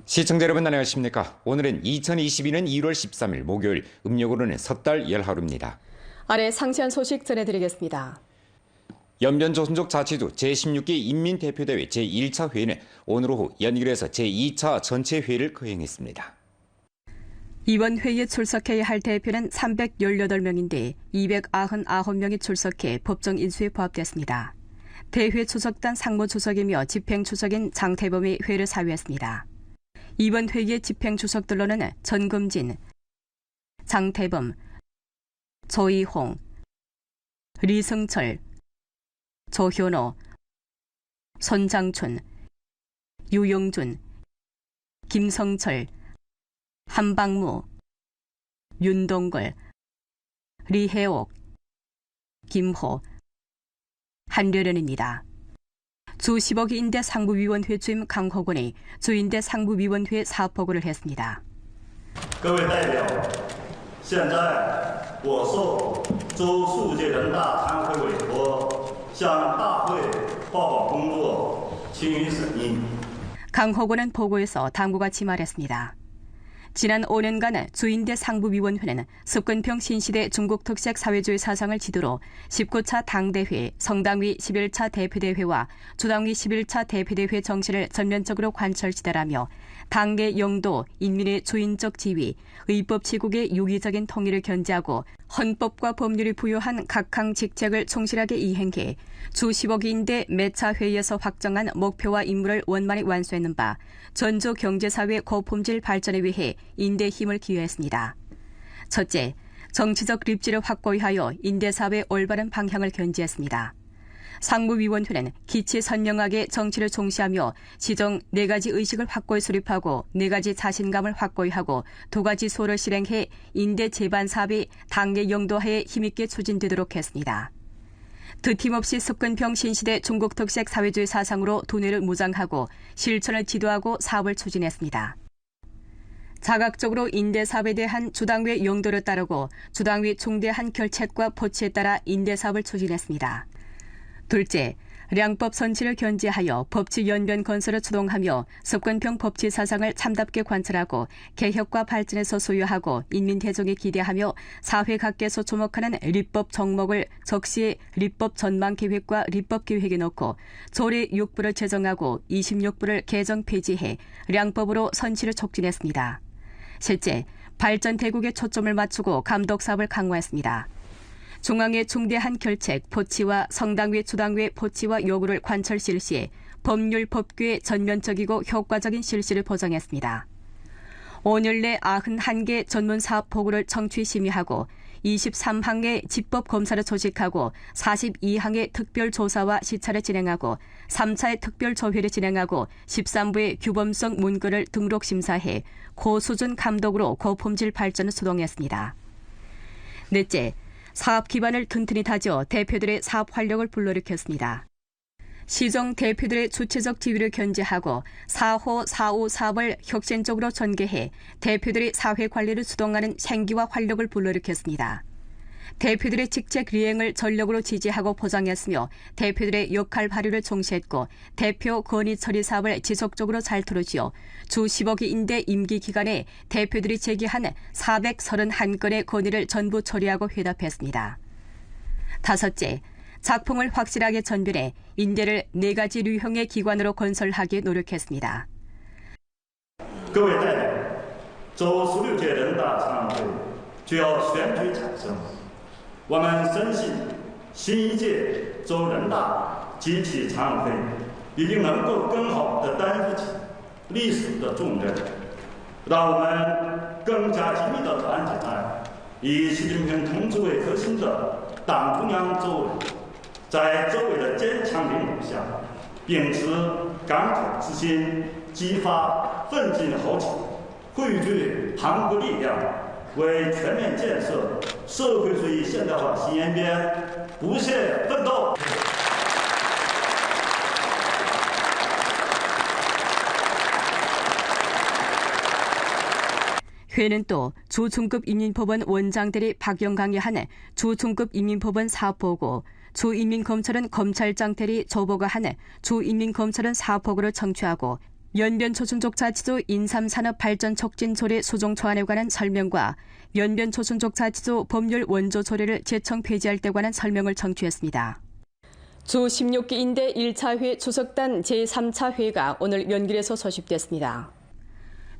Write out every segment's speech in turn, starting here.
시청자 여러분 안녕하십니까? 오늘은 2022년 2월 13일 목요일, 음력으로는 섣달 열하루입니다. 아래 상세한 소식 전해드리겠습니다. 연변조선족 자치도 제16기 인민대표대회 제1차 회의는 오늘 오후 연길에서 제2차 전체 회의를 거행했습니다. 이번 회의에 출석해야 할 대표는 318명인데 299명이 출석해 법정 인수에 포함됐습니다. 대회 추석단 상무추석이며 집행추석인 장태범이 회의를 사회했습니다. 이번 회의의 집행추석들로는 전금진, 장태범, 조이홍, 리승철, 조현호, 손장춘, 유영준, 김성철, 한방무, 윤동걸, 리혜옥, 김호, 한려련입니다. 주 10억 인대 상부위원회 주임 강호건이 주인대 상부위원회 사업보고를 했습니다. 各位代表，现在我受州数届人大常委会委托，向大会报告工作，请予审议。 강호건은 보고에서 다음과 같이 말했습니다. 지난 5년간 주인대 상부위원회는 습근평 신시대 중국특색 사회주의 사상을 지도로 19차 당대회, 성당위 11차 대표대회와 주당위 11차 대표대회 정신을 전면적으로 관철지대라며 당의 영도, 인민의 주인적 지위, 의법치국의 유기적인 통일을 견지하고 헌법과 법률이 부여한 각항 직책을 충실하게 이행해 주 15기인대 매차 회의에서 확정한 목표와 임무를 원만히 완수했는 바 전조 경제사회 고품질 발전에 위해 인대 힘을 기여했습니다. 첫째, 정치적 립지를 확고히 하여 인대사회의 올바른 방향을 견지했습니다. 상무위원회는 기치 선명하게 정치를 종시하며 지정 4가지 의식을 확고히 수립하고 4가지 자신감을 확고히 하고 2가지 소를 실행해 인대 제반 사업이 당의 영도하에 힘있게 추진되도록 했습니다. 드팀없이 습근평 신시대 중국특색 사회주의 사상으로 도내를 무장하고 실천을 지도하고 사업을 추진했습니다. 자각적으로 인대사업에 대한 주당위의 영도를 따르고 주당위 중대한 결책과 포치에 따라 인대사업을 추진했습니다. 둘째, 량법 선치를 견지하여 법치 연변 건설을 추동하며 습근평 법치 사상을 참답게 관철하고 개혁과 발전에서 소유하고 인민 대종에 기대하며 사회 각계에서 주목하는立법 정목을 적시에立법 전망 계획과立법 계획에 넣고 조례 6부를 제정하고 26부를 개정 폐지해 량법으로 선치를 촉진했습니다. 셋째, 발전 대국에 초점을 맞추고 감독 사업을 강화했습니다. 중앙의 중대한 결책, 포치와 성당위, 주당위의 포치와 요구를 관철 실시해 법률, 법규의 전면적이고 효과적인 실시를 보장했습니다. 5년 내 91개 전문 사업 보고를 청취 심의하고 23항의 집법 검사를 조직하고 42항의 특별 조사와 시찰을 진행하고 3차의 특별 조회를 진행하고 13부의 규범성 문건을 등록 심사해 고수준 감독으로 고품질 발전을 수동했습니다. 넷째, 사업 기반을 튼튼히 다져 대표들의 사업 활력을 불러일으켰습니다. 시정 대표들의 주체적 지위를 견제하고 4호, 4우 사업을 혁신적으로 전개해 대표들의 사회 관리를 수동하는 생기와 활력을 불러일으켰습니다. 대표들의 직책 리행을 전력으로 지지하고 보장했으며 대표들의 역할 발휘를重시했고 대표 건의 처리 사업을 지속적으로 잘 틀어지어 주 10억이 인대 임기 기간에 대표들이 제기한 431건의 건의를 전부 처리하고 회답했습니다. 다섯째, 작품을 확실하게 전변해 인대를 4가지 류형의 기관으로 건설하기에 노력했습니다. 各位代表，周16届人大常委会就要选举产生，我们深信新一届周人大集体常委会一定能够更好地担负起历史的重任，让我们更加紧密地团结在以习近平同志为核心的党中央周围，在周围的坚强领导下，秉持感口之心，激发奋进豪情，汇聚韩国力量，为全面建设社会主义现代化新延边不懈奋斗。 회는 또 주중급 인민법원 원장들이 박영 강의한 주중급 인민법원 사업보고, 주인민검찰은 검찰장 대리 조보가 한 주인민검찰은 사업보고를 청취하고 연변초순족자치도 인삼산업발전촉진조례 수정초안에 관한 설명과 연변초순족자치도 법률 원조 조례를 제청 폐지할 때 관한 설명을 청취했습니다. 주 16기 인대 1차 회 주석단 제3차 회가 오늘 연길에서 소집됐습니다.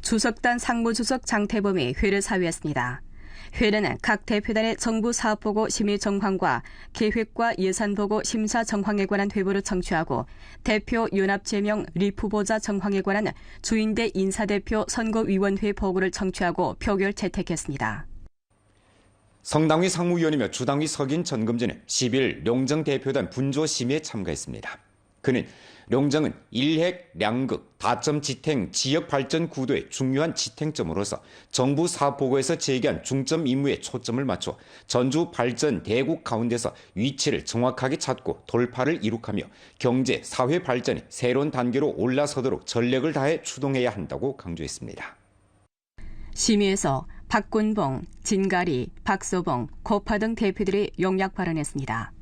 주석단 상무주석 장태범이 회를 사회했습니다. 회는 각 대표단의 정부 사업보고 심의 정황과 계획과 예산보고 심사 정황에 관한 회부를 청취하고 대표 연합 제명 리프보자 정황에 관한 주인대 인사대표 선거위원회 보고를 청취하고 표결 채택했습니다. 성당위 상무위원이며 주당위 석인 전금진은 10일 룡정 대표단 분조 심의에 참가했습니다. 그는 룡정은 일핵, 량극, 다점 지탱, 지역 발전 구도의 중요한 지탱점으로서 정부 사업보고에서 제기한 중점 임무에 초점을 맞춰 전주 발전 대국 가운데서 위치를 정확하게 찾고 돌파를 이룩하며 경제, 사회 발전의 새로운 단계로 올라서도록 전력을 다해 추동해야 한다고 강조했습니다. 심의에서 박군봉, 진가리, 박소봉, 고파 등 대표들이 용약 발언했습니다.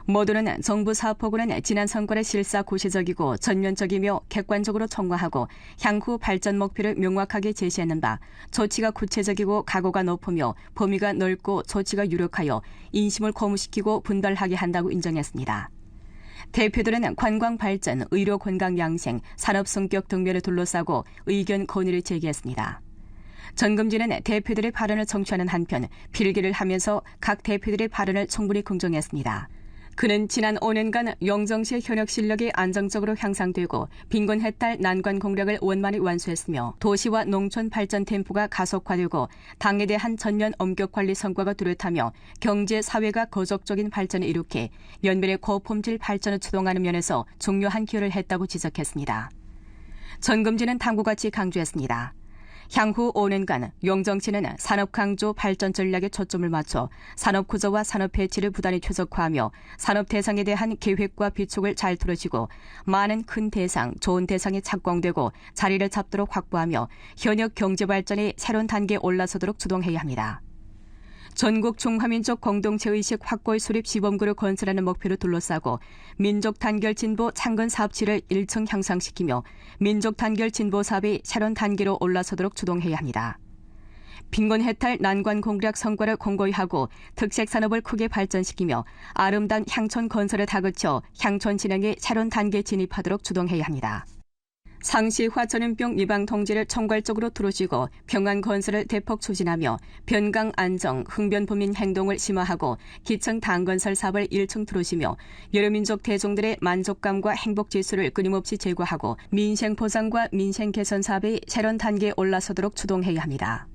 모두는 정부 사업보고는 지난 성과를 실사고시적이고 전면적이며 객관적으로 총괄하고 향후 발전 목표를 명확하게 제시하는 바 조치가 구체적이고 각오가 높으며 범위가 넓고 조치가 유력하여 인심을 고무시키고 분발하게 한다고 인정했습니다. 대표들은 관광 발전, 의료 건강 양생, 산업 성격 등면을 둘러싸고 의견 건의를 제기했습니다. 전금진은 대표들의 발언을 청취하는 한편 필기를 하면서 각 대표들의 발언을 충분히 긍정했습니다. 그는 지난 5년간 영정시의 현역 실력이 안정적으로 향상되고 빈곤 해탈 난관 공략을 원만히 완수했으며 도시와 농촌 발전 템포가 가속화되고 당에 대한 전면 엄격 관리 성과가 뚜렷하며 경제, 사회가 거족적인 발전을 일으켜 연변의 고품질 발전을 추동하는 면에서 중요한 기여를 했다고 지적했습니다. 전금진은 다음과같이 강조했습니다. 향후 5년간 용정시는 산업 강조 발전 전략에 초점을 맞춰 산업 구조와 산업 배치를 부단히 최적화하며 산업 대상에 대한 계획과 비축을 잘 틀어지고 많은 큰 대상, 좋은 대상이 착공되고 자리를 잡도록 확보하며 현역 경제 발전이 새로운 단계에 올라서도록 주동해야 합니다. 전국 중화민족 공동체의식 확고의 수립 시범구를 건설하는 목표를 둘러싸고 민족 단결 진보 창건 사업치를 1층 향상시키며 민족 단결 진보 사업이 새로운 단계로 올라서도록 주동해야 합니다. 빈곤 해탈 난관 공략 성과를 공고히 하고 특색 산업을 크게 발전시키며 아름다운 향촌 건설을 다그쳐 향촌 진흥의 새로운 단계에 진입하도록 주동해야 합니다. 상시화 전염병 예방 통제를 총괄적으로 두루쥐고 평안 건설을 대폭 추진하며 변강 안정, 흥변 부민 행동을 심화하고 기층 당건설 사업을 1층 두루쥐며 여러 민족 대중들의 만족감과 행복 지수를 끊임없이 제고하고 민생 보장과 민생 개선 사업이 새로운 단계에 올라서도록 추동해야 합니다.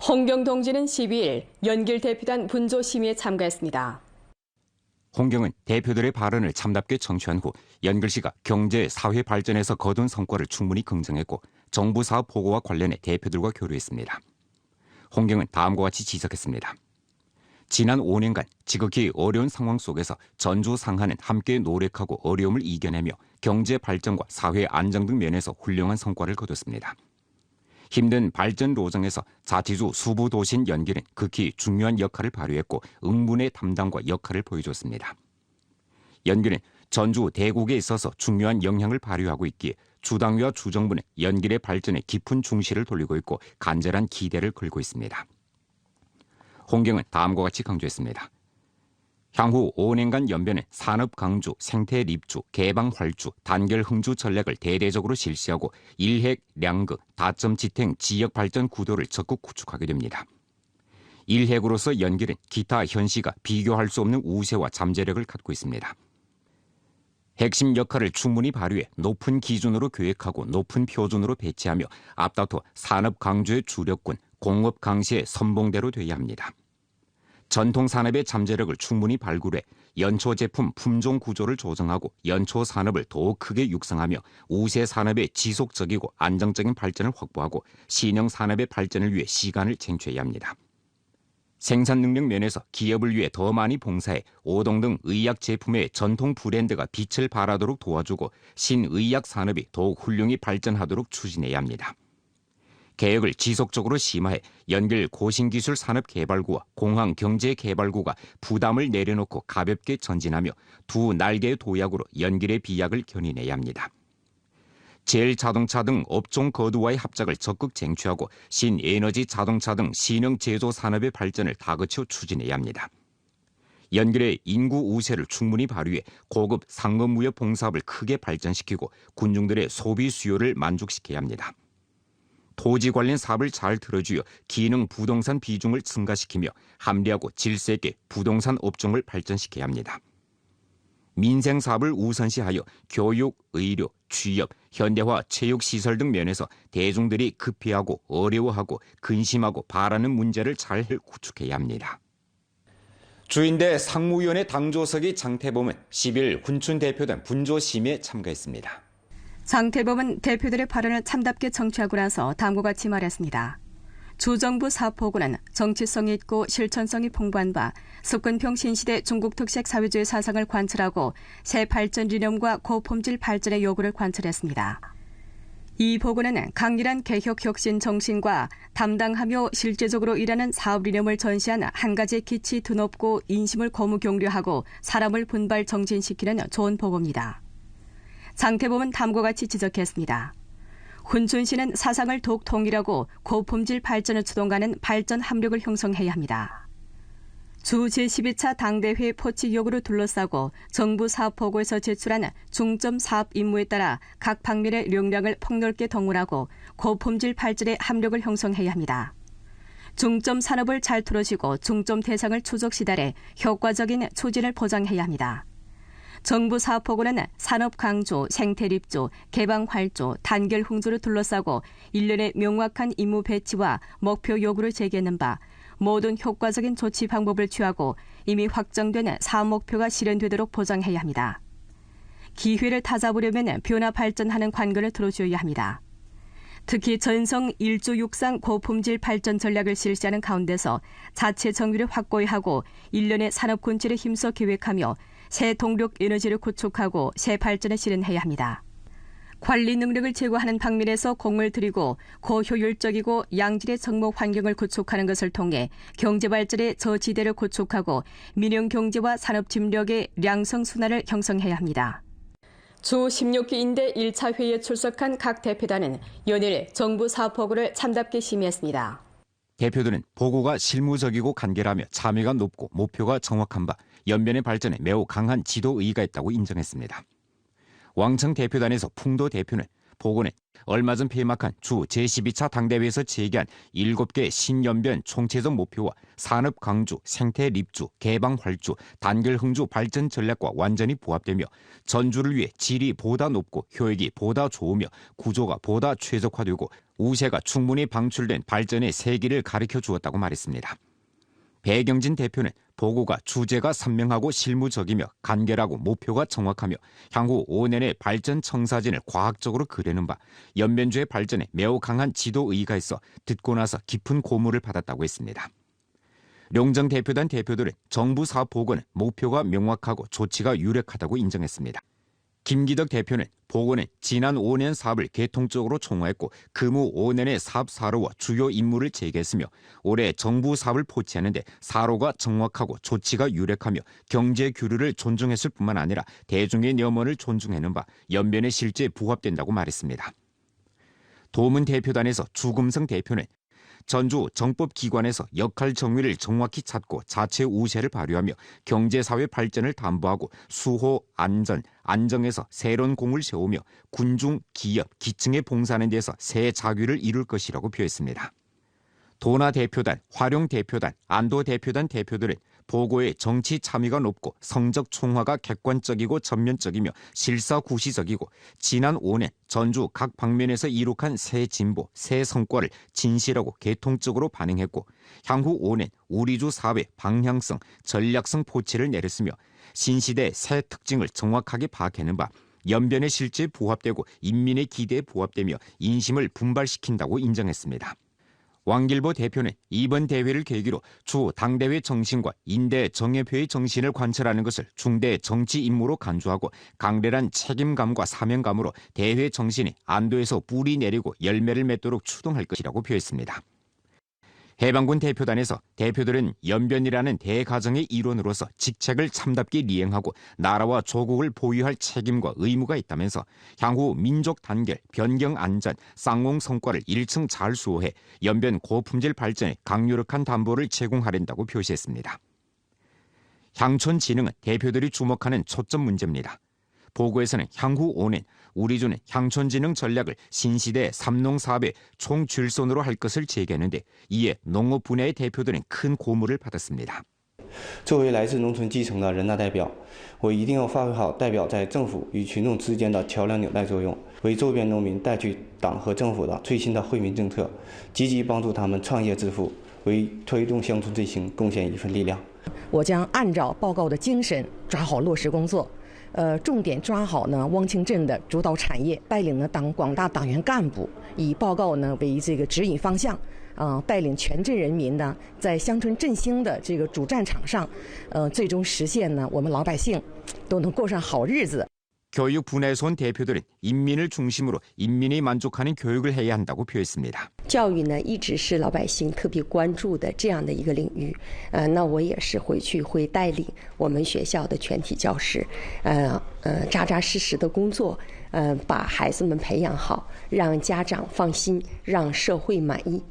홍경 동지는 12일 연길 대표단 분조 심의에 참가했습니다. 홍경은 대표들의 발언을 참답게 청취한 후 연길씨가 경제, 사회 발전에서 거둔 성과를 충분히 긍정했고 정부 사업 보고와 관련해 대표들과 교류했습니다. 홍경은 다음과 같이 지적했습니다. 지난 5년간 지극히 어려운 상황 속에서 전주 상하는 함께 노력하고 어려움을 이겨내며 경제 발전과 사회 안정 등 면에서 훌륭한 성과를 거뒀습니다. 힘든 발전 로정에서 자치주 수부 도시인 연길은 극히 중요한 역할을 발휘했고 응분의 담당과 역할을 보여줬습니다. 연길은 전주 대국에 있어서 중요한 영향을 발휘하고 있기에 주당위와 주정부는 연길의 발전에 깊은 중시를 돌리고 있고 간절한 기대를 걸고 있습니다. 홍경은 다음과 같이 강조했습니다. 향후 5년간 연변은 산업 강주, 생태 립주, 개방 활주, 단결 흥주 전략을 대대적으로 실시하고 일핵, 량극, 다점 지탱, 지역 발전 구도를 적극 구축하게 됩니다. 일핵으로서 연길은 기타 현시가 비교할 수 없는 우세와 잠재력을 갖고 있습니다. 핵심 역할을 충분히 발휘해 높은 기준으로 계획하고 높은 표준으로 배치하며 앞다퉈 산업 강주의 주력군, 공업 강시의 선봉대로 돼야 합니다. 전통 산업의 잠재력을 충분히 발굴해 연초 제품 품종 구조를 조정하고 연초 산업을 더욱 크게 육성하며 우세 산업의 지속적이고 안정적인 발전을 확보하고 신형 산업의 발전을 위해 시간을 쟁취해야 합니다. 생산 능력 면에서 기업을 위해 더 많이 봉사해 오동 등 의약 제품의 전통 브랜드가 빛을 발하도록 도와주고 신의약 산업이 더욱 훌륭히 발전하도록 추진해야 합니다. 개혁을 지속적으로 심화해 연길 고신기술 산업개발구와 공항경제개발구가 부담을 내려놓고 가볍게 전진하며 두 날개의 도약으로 연길의 비약을 견인해야 합니다. 제일자동차 등 업종 거두와의 합작을 적극 쟁취하고 신에너지 자동차 등 신형 제조 산업의 발전을 다그쳐 추진해야 합니다. 연결해 인구 우세를 충분히 발휘해 고급 상업무역 봉사업을 크게 발전시키고 군중들의 소비 수요를 만족시켜야 합니다. 토지 관련 사업을 잘 들어주어 기능 부동산 비중을 증가시키며 합리하고 질서 있게 부동산 업종을 발전시켜야 합니다. 민생 사업을 우선시하여 교육, 의료, 취업, 현대화, 체육시설 등 면에서 대중들이 급해하고 어려워하고 근심하고 바라는 문제를 잘 구축해야 합니다. 주인대 상무위원회 당조석의 장태범은 10일 훈춘 대표단 분조심에 참가했습니다. 장태범은 대표들의 발언을 참답게 청취하고 나서 다음과 같이 말했습니다. 주정부 사업보고는 정치성이 있고 실천성이 풍부한 바 석근평 신시대 중국 특색 사회주의 사상을 관철하고 새 발전 이념과 고품질 발전의 요구를 관철했습니다. 이 보고는 강렬한 개혁 혁신 정신과 담당하며 실제적으로 일하는 사업 이념을 전시한 한 가지의 기치 드높고 인심을 거무 경려하고 사람을 분발 정진시키는 좋은 보고입니다. 장태범은 다음과 같이 지적했습니다. 훈춘시는 사상을 더욱 통일하고 고품질 발전을 추동하는 발전 합력을 형성해야 합니다. 주 제12차 당대회 포치 요구를 둘러싸고 정부 사업보고에서 제출한 중점 사업 임무에 따라 각 방면의 역량을 폭넓게 동원하고 고품질 발전의 합력을 형성해야 합니다. 중점 산업을 잘 틀어지고 중점 대상을 추적 시달해 효과적인 추진을 보장해야 합니다. 정부 사업보고는 산업 강조, 생태 립조, 개방 활조, 단결 흥조를 둘러싸고 일련의 명확한 임무 배치와 목표 요구를 제기하는 바 모든 효과적인 조치 방법을 취하고 이미 확정된 사업 목표가 실현되도록 보장해야 합니다. 기회를 타잡으려면 변화 발전하는 관건을 들어줘야 합니다. 특히 전성 일조 육상 고품질 발전 전략을 실시하는 가운데서 자체 정비를 확고히 하고 일련의 산업 군체를 힘써 계획하며 새 동력 에너지를 구축하고 새 발전을 실현해야 합니다. 관리 능력을 제고하는 방면에서 공을 들이고 고효율적이고 양질의 정목 환경을 구축하는 것을 통해 경제발전의 저지대를 구축하고 민영경제와 산업침략의 량성순환을 형성해야 합니다. 주 16기인대 1차 회의에 출석한 각 대표단은 연일 정부 사업보고를 참답게 심의했습니다. 대표들은 보고가 실무적이고 간결하며 참여가 높고 목표가 정확한 바 연변의 발전에 매우 강한 지도 의의가 있다고 인정했습니다. 왕청 대표단에서 풍도 대표는 보고는 얼마 전 폐막한 주 제12차 당대회에서 제기한 7개 신연변 총체적 목표와 산업 강주, 생태 립주, 개방 활주, 단결 흥주 발전 전략과 완전히 부합되며 전주를 위해 질이 보다 높고 효익이 보다 좋으며 구조가 보다 최적화되고 우세가 충분히 방출된 발전의 세기를 가르쳐 주었다고 말했습니다. 배경진 대표는 보고가 주제가 선명하고 실무적이며 간결하고 목표가 정확하며 향후 5년의 발전 청사진을 과학적으로 그리는 바 연변주의 발전에 매우 강한 지도 의의가 있어 듣고 나서 깊은 고무를 받았다고 했습니다. 룡정 대표단 대표들은 정부 사업 보고는 목표가 명확하고 조치가 유력하다고 인정했습니다. 김기덕 대표는 보고는 지난 5년 사업을 계통적으로 총화했고 금후 5년의 사업 사로와 주요 임무를 제기했으며 올해 정부 사업을 포치하는데 사로가 정확하고 조치가 유력하며 경제 규律을 존중했을 뿐만 아니라 대중의 염원을 존중하는 바 연변의 실제에 부합된다고 말했습니다. 도문 대표단에서 주금성 대표는 전주 정법기관에서 역할 정의를 정확히 찾고 자체 우세를 발휘하며 경제사회 발전을 담보하고 수호, 안전, 안정에서 새로운 공을 세우며 군중, 기업, 기층에 봉사하는 데서 새 자규를 이룰 것이라고 표했습니다. 도나 대표단, 화룡 대표단, 안도 대표단 대표들은 보고에 정치 참여가 높고 성적 총화가 객관적이고 전면적이며 실사구시적이고 지난 5년 전주 각 방면에서 이룩한 새 진보, 새 성과를 진실하고 개통적으로 반영했고 향후 5년 우리주 사업의 방향성, 전략성 포치를 내렸으며 신시대의 새 특징을 정확하게 파악하는 바 연변의 실제에 부합되고 인민의 기대에 부합되며 인심을 분발시킨다고 인정했습니다. 왕길보 대표는 이번 대회를 계기로 주 당대회 정신과 인대 정협회의 정신을 관철하는 것을 중대 정치 임무로 간주하고 강렬한 책임감과 사명감으로 대회 정신이 안도에서 뿌리 내리고 열매를 맺도록 추동할 것이라고 표했습니다. 해방군 대표단에서 대표들은 연변이라는 대가정의 일원으로서 직책을 참답게 이행하고 나라와 조국을 보유할 책임과 의무가 있다면서 향후 민족 단결, 변경 안전, 쌍공 성과를 일층 잘 수호해 연변 고품질 발전에 강력한 담보를 제공하랜다고 표시했습니다. 향촌 진흥은 대표들이 주목하는 초점 문제입니다. 보고에서는 향후 5년 우리주는 향촌진흥 전략을 신시대 삼농사업의 총줄손으로 할 것을 제기했는데 이에 농업 분야의 대표들은 큰 고무를 받았습니다. 作为来自农村基层的人大代表，我一定要发挥好代表在政府与群众之间的桥梁纽带作用，为周边农民带去党和政府的最新的惠民政策，积极帮助他们创业致富，为推动乡村振兴贡献一份力量。我将按照报告的精神抓好落实工作。重点抓好呢汪清镇的主导产业，带领呢广大党员干部以报告呢为这个指引方向，带领全镇人民呢在乡村振兴的这个主战场上，最终实现呢我们老百姓都能过上好日子。 교육 분야에서 온 대표들은 인민을 중심으로 인민이 만족하는 교육을 해야 한다고 표했습니다. 教育呢一直是老百姓特别关注的这样的一个领域，那我也是回去会带领我们学校的全体教师，扎扎实实的工作，把孩子们培养好，让家长放心，让社会满意。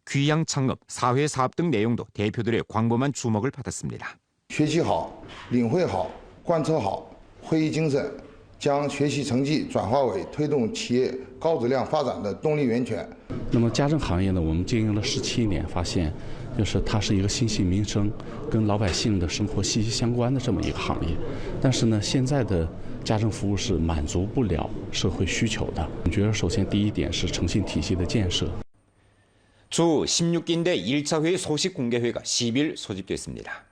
귀양 창업, 사회 사업 등 내용도 대표들의 광범한 주목을 받았습니다. 学习好，领会好，贯彻好会议精神。 将学习成绩转化为推动企业高质量发展的动力源泉。那么家政行业呢，我们经营了17年，发现就是它是一个心系民生、跟老百姓的生活息息相关的这么一个行业。但是呢，现在的家政服务是满足不了社会需求的。我觉得首先第一点是诚信体系的建设。 주 16기인대 1차 회의 소식 공개회가 10일 소집됐습니다.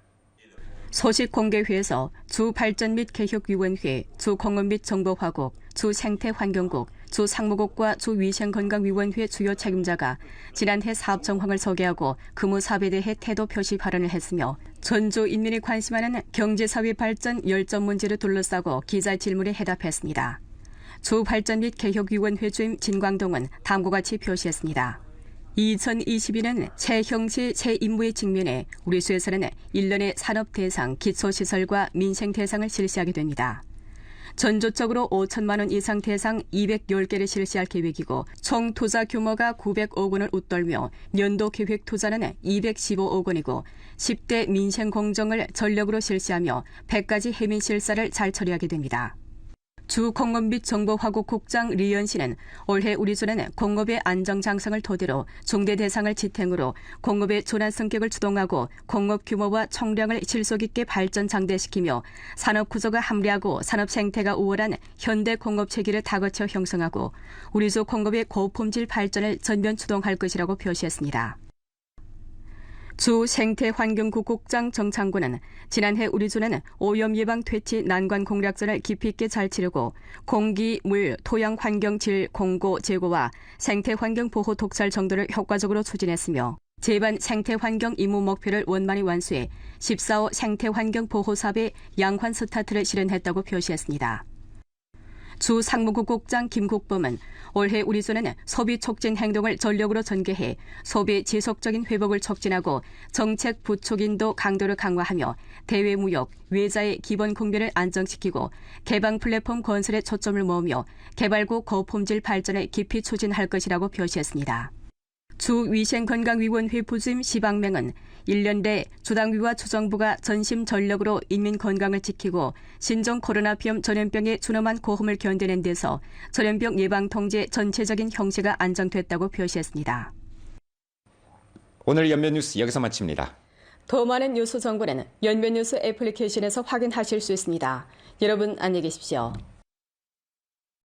소식 공개회에서 주 발전 및 개혁위원회, 주 공업 및 정보화국, 주 생태환경국, 주 상무국과 주 위생건강위원회 주요 책임자가 지난해 사업 정황을 소개하고 근무 사업에 대해 태도 표시 발언을 했으며 전주 인민이 관심하는 경제사회 발전 열전 문제를 둘러싸고 기자 질문에 해답했습니다. 주 발전 및 개혁위원회 주임 진광동은 다음과 같이 표시했습니다. 2022년 새 형식 새 임무에 직면해 우리 수에서는 1년의 산업대상, 기초시설과 민생대상을 실시하게 됩니다. 전조적으로 5천만 원 이상 대상 210개를 실시할 계획이고 총 투자 규모가 900억 원을 웃돌며 연도 계획 투자는 215억 원이고 10대 민생 공정을 전력으로 실시하며 100가지 해민 실사를 잘 처리하게 됩니다. 주 공업 및 정보화국 국장 리연 씨는 올해 우리주는 공업의 안정장성을 토대로 중대 대상을 지탱으로 공업의 전환 성격을 주동하고 공업 규모와 총량을 실속 있게 발전 장대시키며 산업 구조가 합리하고 산업 생태가 우월한 현대 공업 체계를 다거쳐 형성하고 우리주 공업의 고품질 발전을 전면 주동할 것이라고 표시했습니다. 주 생태환경국 국장 정창구는 지난해 우리주는 오염 예방 퇴치 난관 공략전을 깊이 있게 잘 치르고 공기, 물, 토양 환경 질 공고 제고와 생태환경 보호 독살 정도를 효과적으로 추진했으며 제반 생태환경 임무 목표를 원만히 완수해 14호 생태환경 보호 사업의 양환 스타트를 실현했다고 표시했습니다. 주 상무국 국장 김국범은 올해 우리주는 소비 촉진 행동을 전력으로 전개해 소비 지속적인 회복을 촉진하고 정책 부촉 인도 강도를 강화하며 대외 무역, 외자의 기본 국면을 안정시키고 개방 플랫폼 건설에 초점을 모으며 개발구 고품질 발전을 깊이 추진할 것이라고 표시했습니다. 주 위생건강위원회 부주임 시방맹은 1년 내 주당위와 주정부가 전심 전력으로 인민 건강을 지키고 신종 코로나 비염 전염병의 준엄한 고험을 견뎌낸 데서 전염병 예방 통제 전체적인 형세가 안정됐다고 표시했습니다. 오늘 연변뉴스 여기서 마칩니다. 더 많은 뉴스 정보는 연변뉴스 애플리케이션에서 확인하실 수 있습니다. 여러분 안녕히 계십시오.